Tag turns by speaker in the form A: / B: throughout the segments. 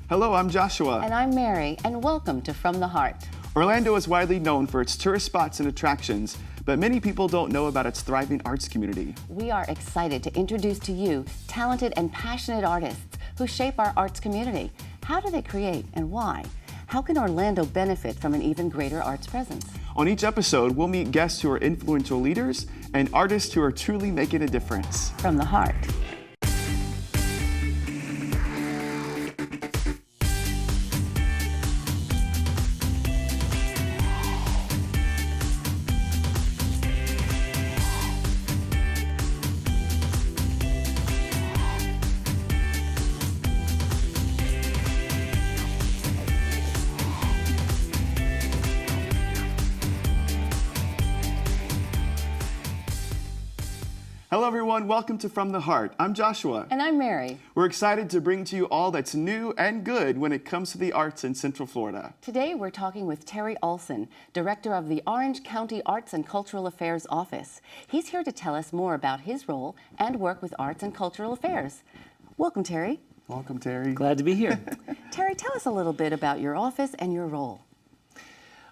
A: Hello, I'm Joshua.
B: And I'm Mary, and welcome to From the Heart.
A: Orlando is widely known for its tourist spots and attractions, but many people don't know about its thriving arts community.
B: We are excited to introduce to you talented and passionate artists who shape our arts community. How do they create and why? How can Orlando benefit from an even greater arts presence?
A: On each episode, we'll meet guests who are influential leaders and artists who are truly making a difference.
B: From the Heart.
A: Hello, everyone. Welcome to From the Heart. I'm Joshua.
B: And I'm Mary.
A: We're excited to bring to you all that's new and good when it comes to the arts in Central Florida.
B: Today, we're talking with Terry Olson, Director of the Orange County Arts and Cultural Affairs Office. He's here to tell us more about his role and work with arts and cultural affairs. Welcome, Terry.
A: Welcome, Terry.
C: Glad to be here.
B: Terry, tell us a little bit about your office and your role.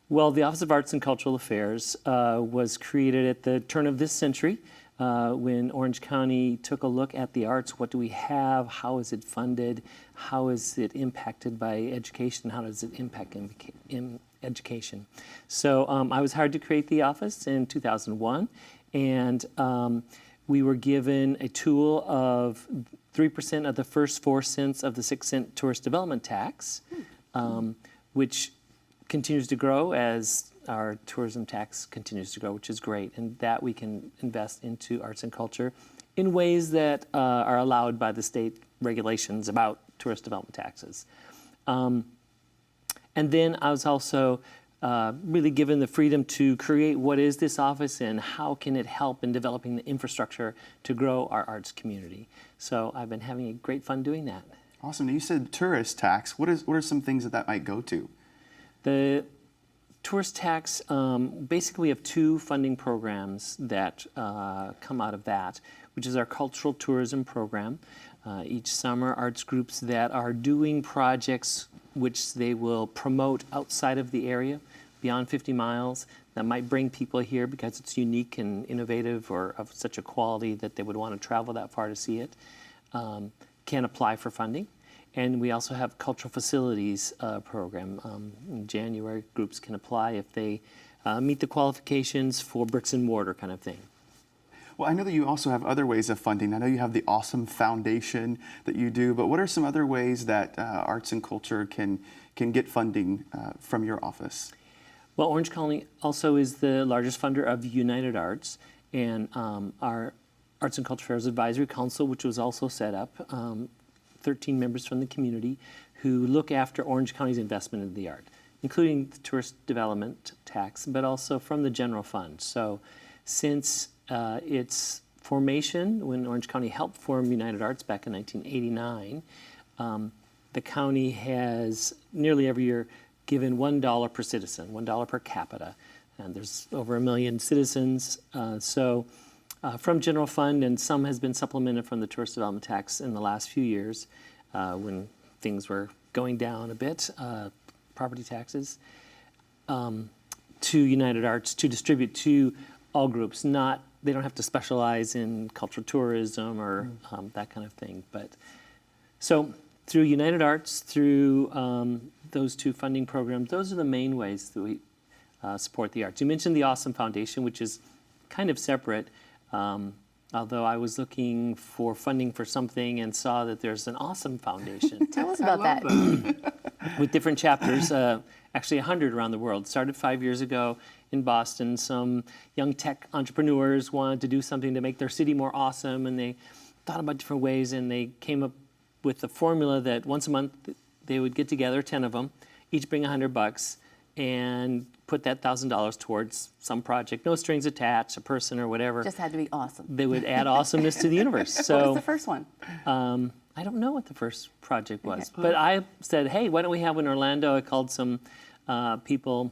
C: Well, the Office of Arts and Cultural Affairs was created at the turn of this century when Orange County took a look at the arts. What do we have? How is it funded? How is it impacted by education? How does it impact in education? So I was hired to create the office in 2001, and we were given a tool of 3% of the first 4 cents of the 6-cent tourist development tax, which continues to grow as our tourism tax continues to grow, which is great, and that we can invest into arts and culture in ways that are allowed by the state regulations about tourist development taxes. And then I was also really given the freedom to create what is this office and how can it help in developing the infrastructure to grow our arts community. So I've been having a great fun doing that.
A: Awesome. Now, you said tourist tax. What are some things that might go to?
C: The tourist tax, basically we have 2 funding programs that come out of that, which is our cultural tourism program. Each summer, arts groups that are doing projects which they will promote outside of the area, beyond 50 miles, that might bring people here because it's unique and innovative or of such a quality that they would want to travel that far to see it, can apply for funding. And we also have cultural facilities program. In January, groups can apply if they meet the qualifications for bricks and mortar kind of thing.
A: Well, I know that you also have other ways of funding. I know you have the awesome foundation that you do, but what are some other ways that arts and culture can get funding from your office?
C: Well, Orange County also is the largest funder of United Arts, and our Arts and Culture Affairs Advisory Council, which was also set up, 13 members from the community who look after Orange County's investment in the art, including the tourist development tax, but also from the general fund. So since its formation, when Orange County helped form United Arts back in 1989, the county has nearly every year given $1 per citizen, $1 per capita. And there's over 1 million citizens. From general fund, and some has been supplemented from the tourist development tax in the last few years when things were going down a bit, property taxes, to United Arts to distribute to all groups. They don't have to specialize in cultural tourism or that kind of thing. But so through United Arts, through those 2 funding programs, those are the main ways that we support the arts. You mentioned the Awesome Foundation, which is kind of separate. Although I was looking for funding for something and saw that there's an Awesome Foundation.
B: Tell us about that.
C: With different chapters, actually 100 around the world. Started 5 years ago in Boston. Some young tech entrepreneurs wanted to do something to make their city more awesome, and they thought about different ways, and they came up with the formula that once a month they would get together, 10 of them, each bring $100, and put that $1,000 towards some project, no strings attached, a person or whatever.
B: Just had to be awesome.
C: They would add awesomeness to the universe. So,
B: what was the first one?
C: I don't know what the first project was, but I said, hey, why don't we have in Orlando? I called some people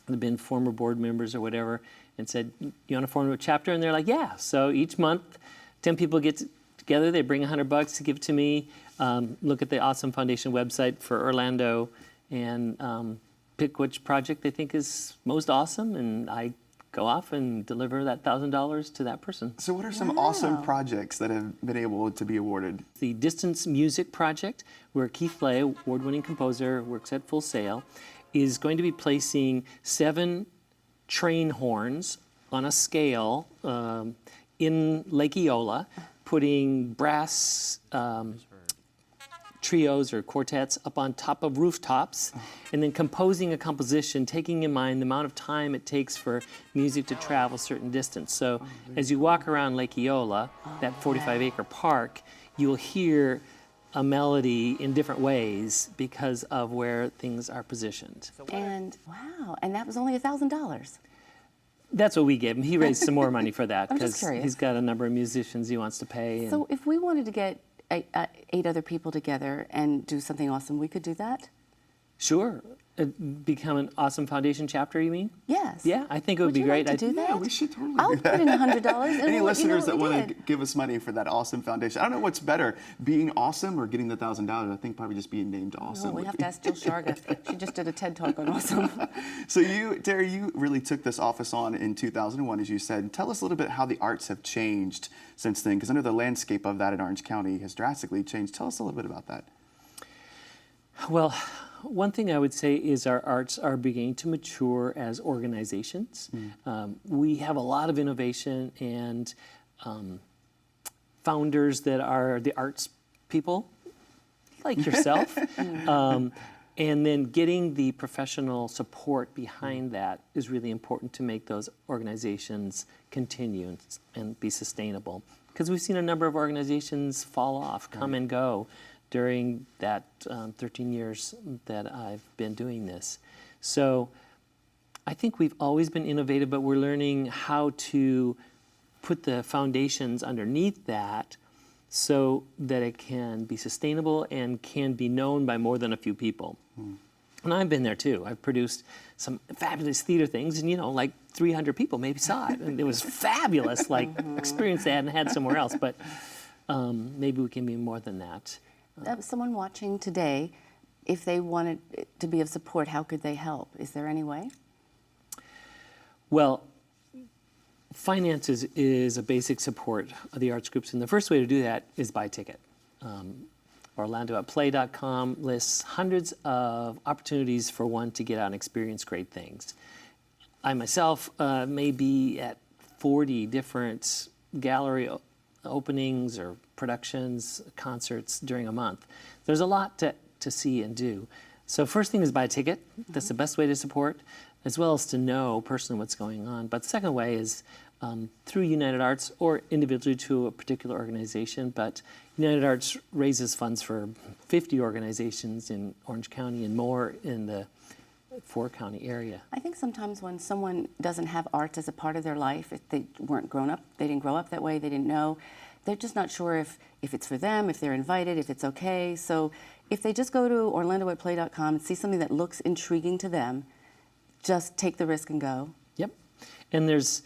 C: that had been former board members or whatever and said, you want to form a chapter? And they're like, yeah. So each month, 10 people get together. They bring $100 to give to me. Look at the Awesome Foundation website for Orlando and pick which project they think is most awesome, and I go off and deliver that $1,000 to that person.
A: So what are some awesome projects that have been able to be awarded?
C: The Distance Music Project, where Keith Lay, award-winning composer, works at Full Sail, is going to be placing 7 train horns on a scale in Lake Eola, putting brass trios or quartets up on top of rooftops, and then composing a composition, taking in mind the amount of time it takes for music to travel a certain distance. So as you walk around Lake Eola, that 45-acre park, you'll hear a melody in different ways because of where things are positioned.
B: And wow, and that was only $1,000.
C: That's what we gave him. He raised some more money for that
B: I'm just
C: because
B: curious.
C: he's got a number of musicians he wants to pay. And
B: So if we wanted to get 8 other people together and do something awesome, we could do that?
C: sure. Become an Awesome Foundation chapter, you mean?
B: Yes.
C: Yeah, I think it would be
B: you
C: great.
B: Like to do that?
A: Yeah, we should totally
B: I'll
A: do that.
B: put in $100.
A: Any listeners that want
B: to
A: to give us money for that Awesome Foundation? I don't know what's better, being awesome or getting the $1,000. I think probably just being named awesome.
B: we
A: would
B: have
A: be-
B: to ask Jill Sharga. She just did a TED Talk on awesome.
A: So you, Terry, you really took this office on in 2001, as you said. Tell us a little bit how the arts have changed since then, because I know the landscape of that in Orange County has drastically changed. Tell us a little bit about that.
C: Well, one thing I would say is our arts are beginning to mature as organizations. We have a lot of innovation and founders that are the arts people, like yourself. And then getting the professional support behind that is really important to make those organizations continue and be sustainable. Because we've seen a number of organizations fall off, come and go during that 13 years that I've been doing this. So I think we've always been innovative, but we're learning how to put the foundations underneath that so that it can be sustainable and can be known by more than a few people. And I've been there too. I've produced some fabulous theater things, and like 300 people maybe saw it, and it was fabulous, like experience they hadn't had somewhere else. But maybe we can be more than that.
B: Someone watching today, if they wanted to be of support, how could they help? Is there any way?
C: Well, finances is a basic support of the arts groups, and the first way to do that is buy a ticket. OrlandoAtPlay.com lists hundreds of opportunities for one to get out and experience great things. I myself may be at 40 different gallery openings or productions, concerts during a month. There's a lot to see and do. So first thing is buy a ticket. That's the best way to support, as well as to know personally what's going on. But the second way is through United Arts or individually to a particular organization. But United Arts raises funds for 50 organizations in Orange County and more in the 4-county area.
B: I think sometimes when someone doesn't have arts as a part of their life, if they weren't grown up, they didn't grow up that way, they didn't know, they're just not sure if it's for them, if they're invited, if it's okay. So if they just go to OrlandoAtPlay.com and see something that looks intriguing to them, just take the risk and go.
C: Yep. And there's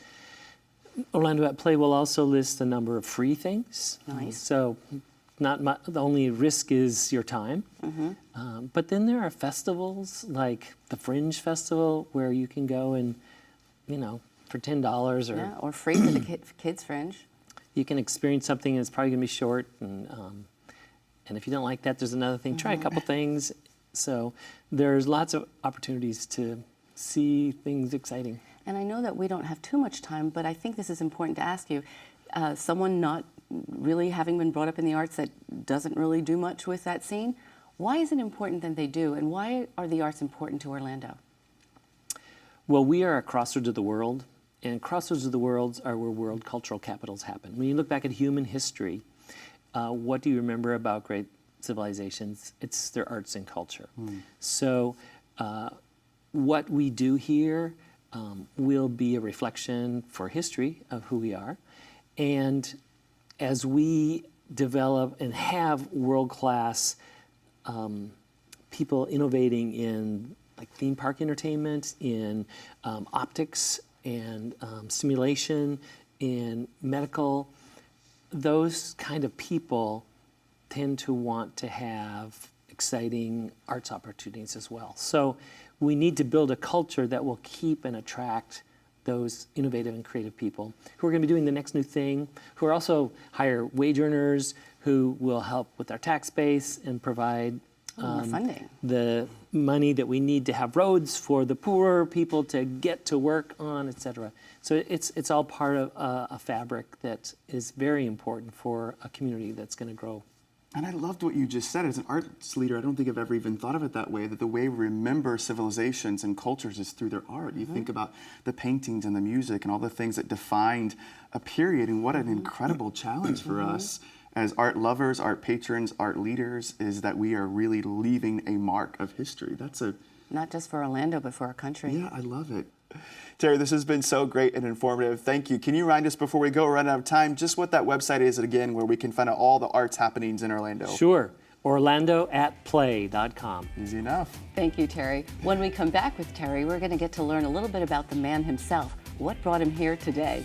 C: Orlando at Play will also list a number of free things.
B: Nice.
C: So the only risk is your time. But then there are festivals like the Fringe Festival where you can go and, for $10 or
B: Yeah, or free for the kids' fringe.
C: you can experience something that's probably going to be short. And if you don't like that, there's another thing. Try a couple things. So there's lots of opportunities to see things exciting.
B: And I know that we don't have too much time, but I think this is important to ask you. Someone not really having been brought up in the arts that doesn't really do much with that scene, why is it important that they do, and why are the arts important to Orlando?
C: Well, we are a crossroads of the world, and crossroads of the world are where world cultural capitals happen. When you look back at human history, what do you remember about great civilizations? It's their arts and culture. So what we do here will be a reflection for history of who we are. And as we develop and have world-class people innovating in like theme park entertainment, in optics and simulation, in medical, those kind of people tend to want to have exciting arts opportunities as well. So we need to build a culture that will keep and attract those innovative and creative people who are going to be doing the next new thing, who are also higher wage earners, who will help with our tax base and provide
B: More funding.
C: the money that we need to have roads for the poorer people to get to work on, et cetera. So it's all part of a fabric that is very important for a community that's going to grow.
A: And I loved what you just said. As an arts leader, I don't think I've ever even thought of it that way, that the way we remember civilizations and cultures is through their art. You think about the paintings and the music and all the things that defined a period, and what an incredible challenge for us as art lovers, art patrons, art leaders, is that we are really leaving a mark of history. That's a...
B: Not just for Orlando, but for our country.
A: Yeah, I love it. Terry, this has been so great and informative. Thank you. Can you remind us before we go, we're running out of time, just what that website is again, where we can find out all the arts happenings in Orlando?
C: Sure. OrlandoAtPlay.com.
A: Easy enough.
B: Thank you, Terry. When we come back with Terry, we're going to get to learn a little bit about the man himself. What brought him here today?